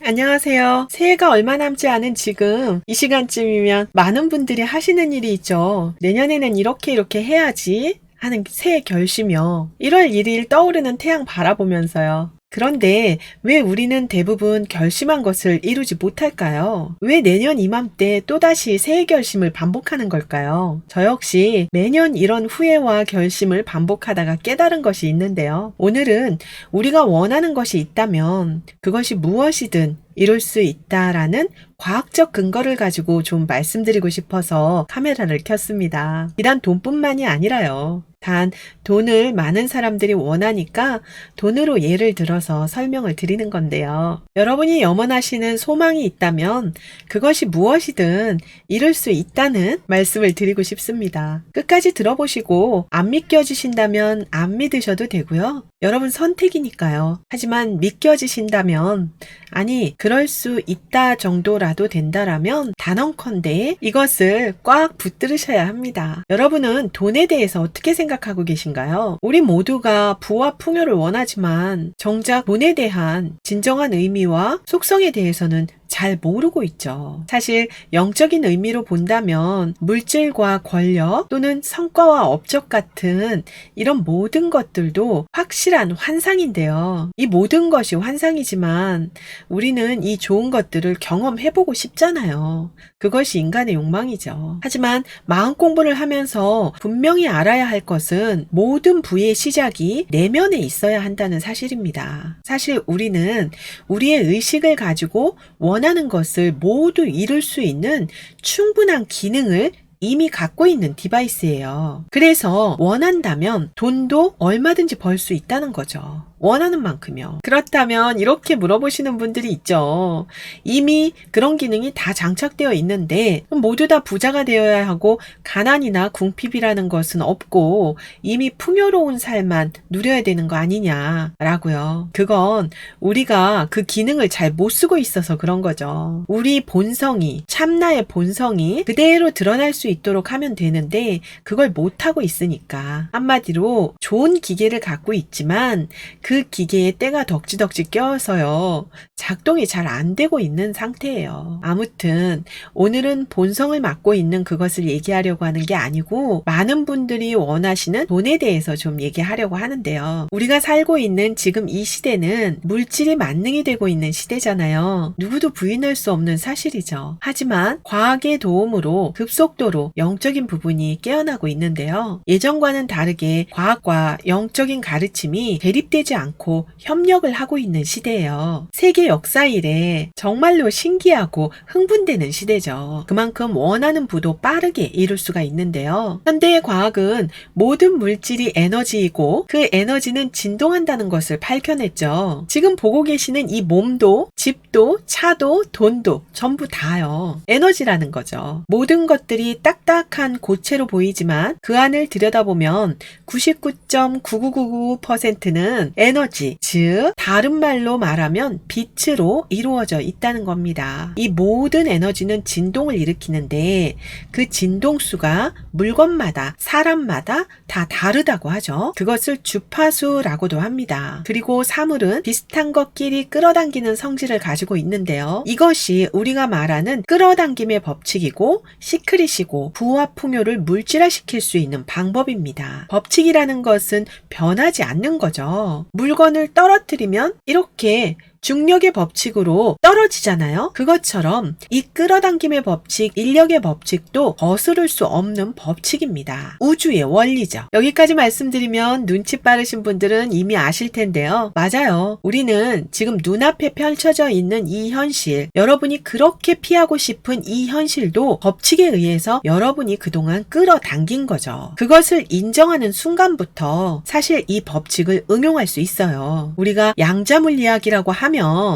안녕하세요. 새해가 얼마 남지 않은 지금 이 시간쯤이면 많은 분들이 하시는 일이 있죠. 내년에는 이렇게 해야지 하는 새해 결심이요. 1월 1일 떠오르는 태양 바라보면서요. 그런데 왜 우리는 대부분 결심한 것을 이루지 못할까요? 왜 내년 이맘때 또다시 새해 결심을 반복하는 걸까요? 저 역시 매년 이런 후회와 결심을 반복하다가 깨달은 것이 있는데요. 오늘은 우리가 원하는 것이 있다면 그것이 무엇이든 이룰 수 있다라는 과학적 근거를 가지고 좀 말씀드리고 싶어서 카메라를 켰습니다. 비단 돈뿐만이 아니라요. 단 돈을 많은 사람들이 원하니까 돈으로 예를 들어서 설명을 드리는 건데요. 여러분이 염원하시는 소망이 있다면 그것이 무엇이든 이룰 수 있다는 말씀을 드리고 싶습니다. 끝까지 들어보시고 안 믿겨지신다면 안 믿으셔도 되고요. 여러분 선택이니까요. 하지만 믿겨지신다면 아니 그럴 수 있다 정도라도 된다라면 단언컨대 이것을 꽉 붙들으셔야 합니다. 여러분은 돈에 대해서 어떻게 생각하고 계신가요? 우리 모두가 부와 풍요를 원하지만 정작 돈에 대한 진정한 의미와 속성에 대해서는 잘 모르고 있죠. 사실 영적인 의미로 본다면 물질과 권력 또는 성과와 업적 같은 이런 모든 것들도 확실한 환상인데요. 이 모든 것이 환상이지만 우리는 이 좋은 것들을 경험해보고 싶잖아요. 그것이 인간의 욕망이죠. 하지만 마음 공부를 하면서 분명히 알아야 할 것은 모든 부의 시작이 내면에 있어야 한다는 사실입니다. 사실 우리는 우리의 의식을 가지고 원하는 것을 모두 이룰 수 있는 충분한 기능을 이미 갖고 있는 디바이스예요. 그래서 원한다면 돈도 얼마든지 벌 수 있다는 거죠. 원하는 만큼요. 그렇다면 이렇게 물어보시는 분들이 있죠. 이미 그런 기능이 다 장착되어 있는데 모두 다 부자가 되어야 하고 가난이나 궁핍이라는 것은 없고 이미 풍요로운 삶만 누려야 되는 거 아니냐라고요. 그건 우리가 그 기능을 잘 못 쓰고 있어서 그런 거죠. 우리 본성이, 참나의 본성이 그대로 드러날 수 있도록 하면 되는데 그걸 못하고 있으니까 한마디로 좋은 기계를 갖고 있지만 그 기계에 때가 덕지덕지 껴서요. 작동이 잘 안 되고 있는 상태예요. 아무튼 오늘은 본성을 맡고 있는 그것을 얘기하려고 하는 게 아니고 많은 분들이 원하시는 돈에 대해서 좀 얘기하려고 하는데요. 우리가 살고 있는 지금 이 시대는 물질이 만능이 되고 있는 시대잖아요. 누구도 부인할 수 없는 사실이죠. 하지만 과학의 도움으로 급속도로 영적인 부분이 깨어나고 있는데요. 예전과는 다르게 과학과 영적인 가르침이 대립되지 않고 협력을 하고 있는 시대예요. 세계 역사 이래 정말로 신기하고 흥분되는 시대죠. 그만큼 원하는 부도 빠르게 이룰 수가 있는데요. 현대의 과학은 모든 물질이 에너지이고 그 에너지는 진동한다는 것을 밝혀냈죠. 지금 보고 계시는 이 몸도 집도 차도 돈도 전부 다요. 에너지라는 거죠. 모든 것들이 딱딱한 고체로 보이지만 그 안을 들여다보면 99.9999%는 에너지, 즉 다른 말로 말하면 빛으로 이루어져 있다는 겁니다. 이 모든 에너지는 진동을 일으키는데 그 진동수가 물건마다 사람마다 다 다르다고 하죠. 그것을 주파수라고도 합니다. 그리고 사물은 비슷한 것끼리 끌어당기는 성질을 가지고 있는데요. 이것이 우리가 말하는 끌어당김의 법칙이고 시크릿이고 부와 풍요를 물질화시킬 수 있는 방법입니다. 법칙이라는 것은 변하지 않는 거죠. 물건을 떨어뜨리면 이렇게 중력의 법칙으로 떨어지잖아요. 그것처럼 이 끌어당김의 법칙, 인력의 법칙도 거스를 수 없는 법칙입니다. 우주의 원리죠. 여기까지 말씀드리면 눈치 빠르신 분들은 이미 아실 텐데요. 맞아요. 우리는 지금 눈앞에 펼쳐져 있는 이 현실, 여러분이 그렇게 피하고 싶은 이 현실도 법칙에 의해서 여러분이 그동안 끌어당긴 거죠. 그것을 인정하는 순간부터 사실 이 법칙을 응용할 수 있어요. 우리가 양자물리학이라고 하면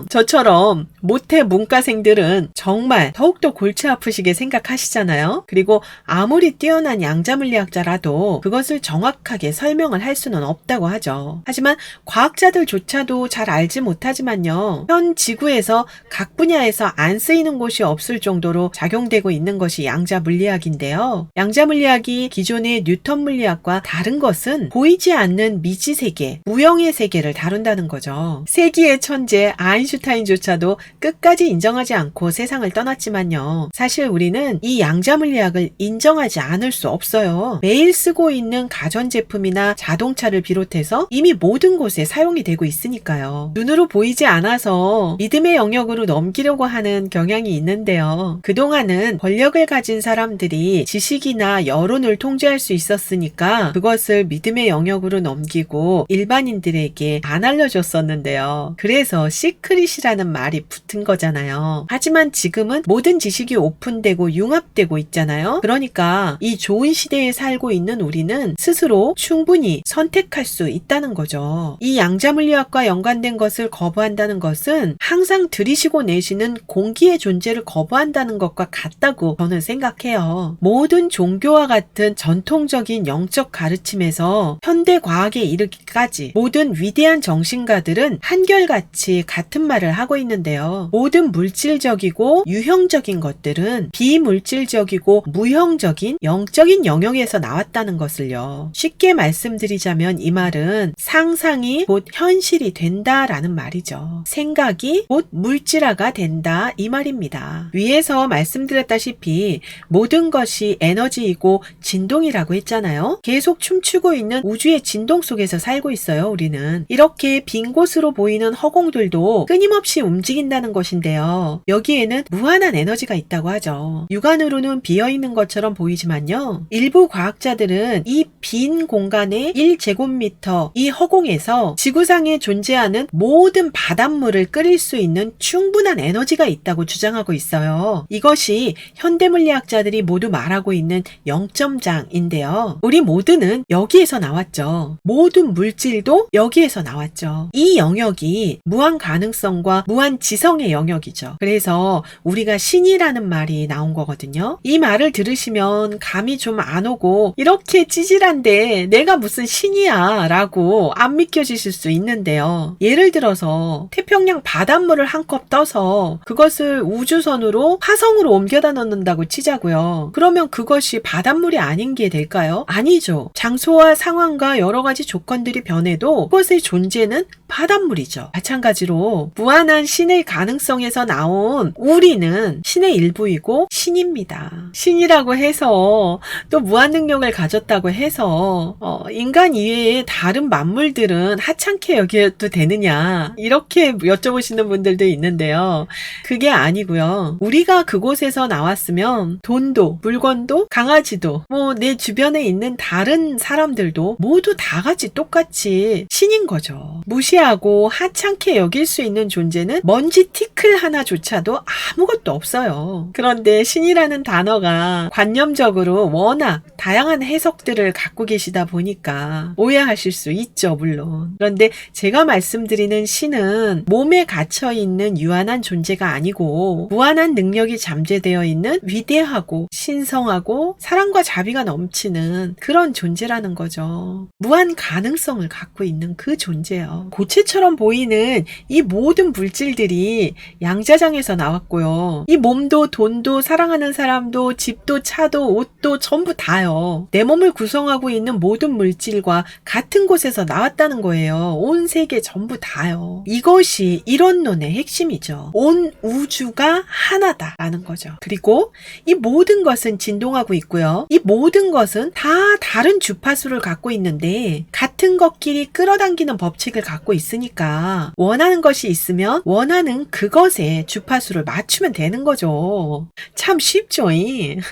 저처럼 모태 문과생들은 정말 더욱더 골치 아프시게 생각하시잖아요. 그리고 아무리 뛰어난 양자물리학자라도 그것을 정확하게 설명을 할 수는 없다고 하죠. 하지만 과학자들조차도 잘 알지 못하지만요. 현 지구에서 각 분야에서 안 쓰이는 곳이 없을 정도로 작용되고 있는 것이 양자물리학인데요. 양자물리학이 기존의 뉴턴 물리학과 다른 것은 보이지 않는 미지세계, 무형의 세계를 다룬다는 거죠. 세기의 천재 그런데 아인슈타인조차도 끝까지 인정하지 않고 세상을 떠났지만요. 사실 우리는 이 양자물리학을 인정하지 않을 수 없어요. 매일 쓰고 있는 가전제품이나 자동차를 비롯해서 이미 모든 곳에 사용이 되고 있으니까요. 눈으로 보이지 않아서 믿음의 영역으로 넘기려고 하는 경향이 있는데요. 그동안은 권력을 가진 사람들이 지식이나 여론을 통제할 수 있었으니까 그것을 믿음의 영역으로 넘기고 일반인들에게 안 알려줬었는데요. 그래서 시크릿이라는 말이 붙은 거잖아요. 하지만 지금은 모든 지식이 오픈되고 융합되고 있잖아요. 그러니까 이 좋은 시대에 살고 있는 우리는 스스로 충분히 선택할 수 있다는 거죠. 이 양자물리학과 연관된 것을 거부한다는 것은 항상 들이쉬고 내쉬는 공기의 존재를 거부한다는 것과 같다고 저는 생각해요. 모든 종교와 같은 전통적인 영적 가르침에서 현대 과학에 이르기까지 모든 위대한 정신가들은 한결같이 같은 말을 하고 있는데요. 모든 물질적이고 유형적인 것들은 비물질적이고 무형적인 영적인 영역에서 나왔다는 것을요. 쉽게 말씀드리자면 이 말은 상상이 곧 현실이 된다라는 말이죠. 생각이 곧 물질화가 된다 이 말입니다. 위에서 말씀드렸다시피 모든 것이 에너지이고 진동이라고 했잖아요. 계속 춤추고 있는 우주의 진동 속에서 살고 있어요. 우리는 이렇게 빈 곳으로 보이는 허공들도 끊임없이 움직인다는 것인데요. 여기에는 무한한 에너지가 있다고 하죠. 육안으로는 비어있는 것처럼 보이지만요. 일부 과학자들은 이 빈 공간의 1제곱미터 이 허공에서 지구상에 존재하는 모든 바닷물을 끓일 수 있는 충분한 에너지가 있다고 주장하고 있어요. 이것이 현대물리학자들이 모두 말하고 있는 0점장인데요. 우리 모두는 여기에서 나왔죠. 모든 물질도 여기에서 나왔죠. 이 영역이 무한 가능성과 무한 지성의 영역이죠. 그래서 우리가 신이라는 말이 나온 거거든요. 이 말을 들으시면 감이 좀 안 오고 이렇게 찌질한데 내가 무슨 신이야 라고 안 믿겨지실 수 있는데요. 예를 들어서 태평양 바닷물을 한 컵 떠서 그것을 우주선으로 화성으로 옮겨다 넣는다고 치자고요. 그러면 그것이 바닷물이 아닌 게 될까요? 아니죠. 장소와 상황과 여러 가지 조건들이 변해도 그것의 존재는 바닷물이죠. 마찬가지로 무한한 신의 가능성에서 나온 우리는 신의 일부이고 신입니다. 신이라고 해서 또 무한 능력을 가졌다고 해서 인간 이외에 다른 만물들은 하찮게 여겨도 되느냐 이렇게 여쭤보시는 분들도 있는데요. 그게 아니고요. 우리가 그곳에서 나왔으면 돈도 물건도 강아지도 뭐 내 주변에 있는 다른 사람들도 모두 다 같이 똑같이 신인 거죠. 무시하고 하찮게 여길 수 있는 존재는 먼지 티클 하나조차도 아무것도 없어요. 그런데 신이라는 단어가 관념적으로 워낙 다양한 해석들을 갖고 계시다 보니까 오해하실 수 있죠, 물론. 그런데 제가 말씀드리는 신은 몸에 갇혀있는 유한한 존재가 아니고 무한한 능력이 잠재되어 있는 위대하고 신성하고 사랑과 자비가 넘치는 그런 존재라는 거죠. 무한 가능성을 갖고 있는 그 존재요. 고체처럼 보이는 이 모든 물질들이 양자장에서 나왔고요. 이 몸도 돈도 사랑하는 사람도 집도 차도 옷도 전부 다요. 내 몸을 구성하고 있는 모든 물질과 같은 곳에서 나왔다는 거예요. 온 세계 전부 다요. 이것이 이론론의 핵심이죠. 온 우주가 하나다라는 거죠. 그리고 이 모든 것은 진동하고 있고요. 이 모든 것은 다 다른 주파수를 갖고 있는데 같은 것끼리 끌어당기는 법칙을 갖고 있으니까 원하는 것이 있으면 원하는 그것에 주파수를 맞추면 되는 거죠. 참 쉽죠.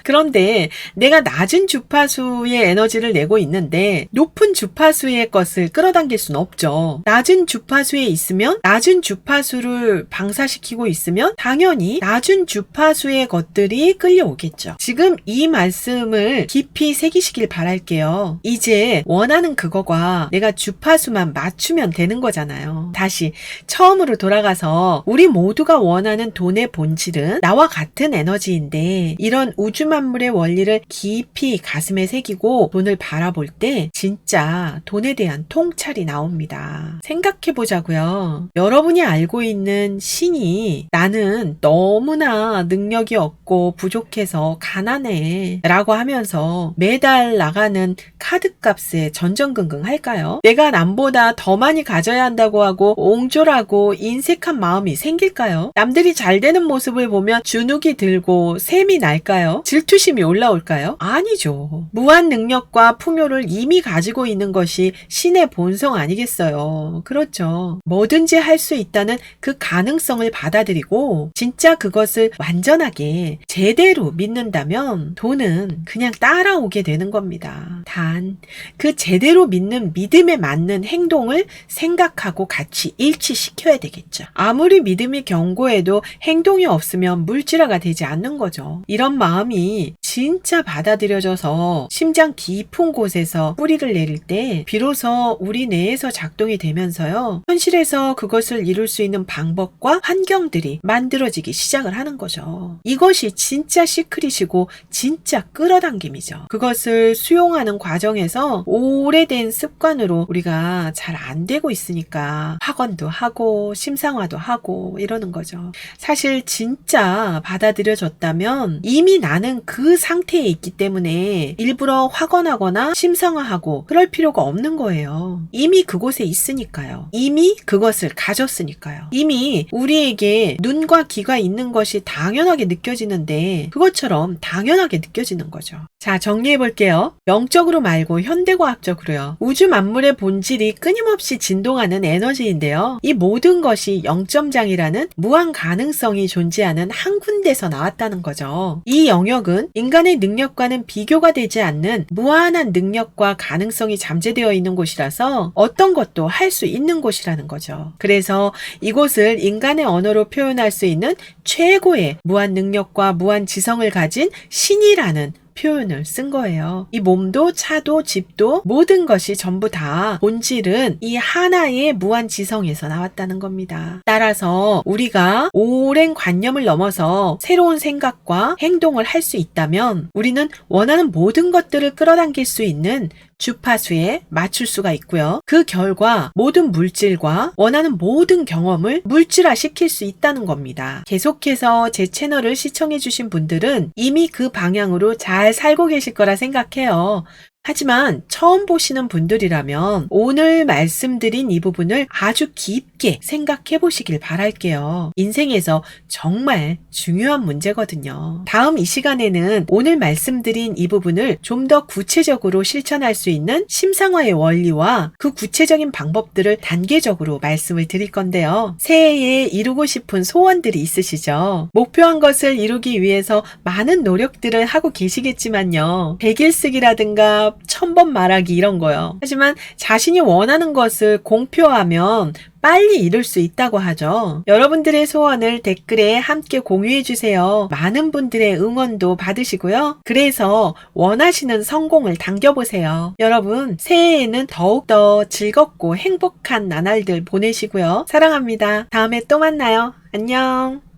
그런데 내가 낮은 주파수의 에너지를 내고 있는데 높은 주파수의 것을 끌어당길 수는 없죠. 낮은 주파수에 있으면 낮은 주파수를 방사시키고 있으면 당연히 낮은 주파수의 것들이 끌려오겠죠. 지금 이 말씀을 깊이 새기시길 바랄게요. 이제 원하는 그거가 내가 주파수만 맞추면 되는 거잖아요. 다시 처음으로 돌아가서 우리 모두가 원하는 돈의 본질은 나와 같은 에너지인데 이런 우주 만물의 원리를 깊이 가슴에 새기고 돈을 바라볼 때 진짜 돈에 대한 통찰이 나옵니다. 생각해 보자고요. 여러분이 알고 있는 신이 나는 너무나 능력이 없고 부족해서 가난해 라고 하면서 매달 나가는 카드값에 전전긍긍 할까요? 내가 남보다 더 많이 가져야 있어야 한다고 하고 옹졸하고 인색한 마음이 생길까요? 남들이 잘 되는 모습을 보면 주눅이 들고 샘이 날까요? 질투심이 올라올까요? 아니죠. 무한 능력과 풍요를 이미 가지고 있는 것이 신의 본성 아니겠어요? 그렇죠. 뭐든지 할 수 있다는 그 가능성을 받아들이고 진짜 그것을 완전하게 제대로 믿는다면 돈은 그냥 따라오게 되는 겁니다. 단, 그 제대로 믿는 믿음에 맞는 행동을 생각하고 같이 일치시켜야 되겠죠. 아무리 믿음이 견고해도 행동이 없으면 물질화가 되지 않는 거죠. 이런 마음이 진짜 받아들여져서 심장 깊은 곳에서 뿌리를 내릴 때 비로소 우리 뇌에서 작동이 되면서요. 현실에서 그것을 이룰 수 있는 방법과 환경들이 만들어지기 시작을 하는 거죠. 이것이 진짜 시크릿이고 진짜 끌어당김이죠. 그것을 수용하는 과정에서 오래된 습관으로 우리가 잘 안 되고 있으니까 확언도 하고 심상화도 하고 이러는 거죠. 사실 진짜 받아들여졌다면 이미 나는 그 상태에 있기 때문에 일부러 확언하거나 심상화하고 그럴 필요가 없는 거예요. 이미 그곳에 있으니까요. 이미 그것을 가졌으니까요. 이미 우리에게 눈과 귀가 있는 것이 당연하게 느껴지는데 그것처럼 당연하게 느껴지는 거죠. 자, 정리해 볼게요. 영적으로 말고 현대과학적으로요. 우주 만물의 본질이 끊임없이 진동하는 에너지인데요. 이 모든 것이 0점장이라는 무한 가능성이 존재하는 한 군데서 나왔다는 거죠. 이 영역은 인간의 능력과는 비교가 되지 않는 무한한 능력과 가능성이 잠재되어 있는 곳이라서 어떤 것도 할 수 있는 곳이라는 거죠. 그래서 이곳을 인간의 언어로 표현할 수 있는 최고의 무한 능력과 무한 지성을 가진 신이라는 표현을 쓴 거예요. 이 몸도 차도 집도 모든 것이 전부 다 본질은 이 하나의 무한 지성에서 나왔다는 겁니다. 따라서 우리가 오랜 관념을 넘어서 새로운 생각과 행동을 할 수 있다면 우리는 원하는 모든 것들을 끌어당길 수 있는 주파수에 맞출 수가 있고요. 그 결과 모든 물질과 원하는 모든 경험을 물질화시킬 수 있다는 겁니다. 계속해서 제 채널을 시청해주신 분들은 이미 그 방향으로 잘 살고 계실 거라 생각해요. 하지만 처음 보시는 분들이라면 오늘 말씀드린 이 부분을 아주 깊게 생각해 보시길 바랄게요. 인생에서 정말 중요한 문제거든요. 다음 이 시간에는 오늘 말씀드린 이 부분을 좀 더 구체적으로 실천할 수 있는 심상화의 원리와 그 구체적인 방법들을 단계적으로 말씀을 드릴 건데요. 새해에 이루고 싶은 소원들이 있으시죠? 목표한 것을 이루기 위해서 많은 노력들을 하고 계시겠지만요. 100일 쓰기라든가 1000번 말하기 이런 거요. 하지만 자신이 원하는 것을 공표하면 빨리 이룰 수 있다고 하죠. 여러분들의 소원을 댓글에 함께 공유해 주세요. 많은 분들의 응원도 받으시고요. 그래서 원하시는 성공을 당겨보세요. 여러분, 새해에는 더욱더 즐겁고 행복한 나날들 보내시고요. 사랑합니다. 다음에 또 만나요. 안녕.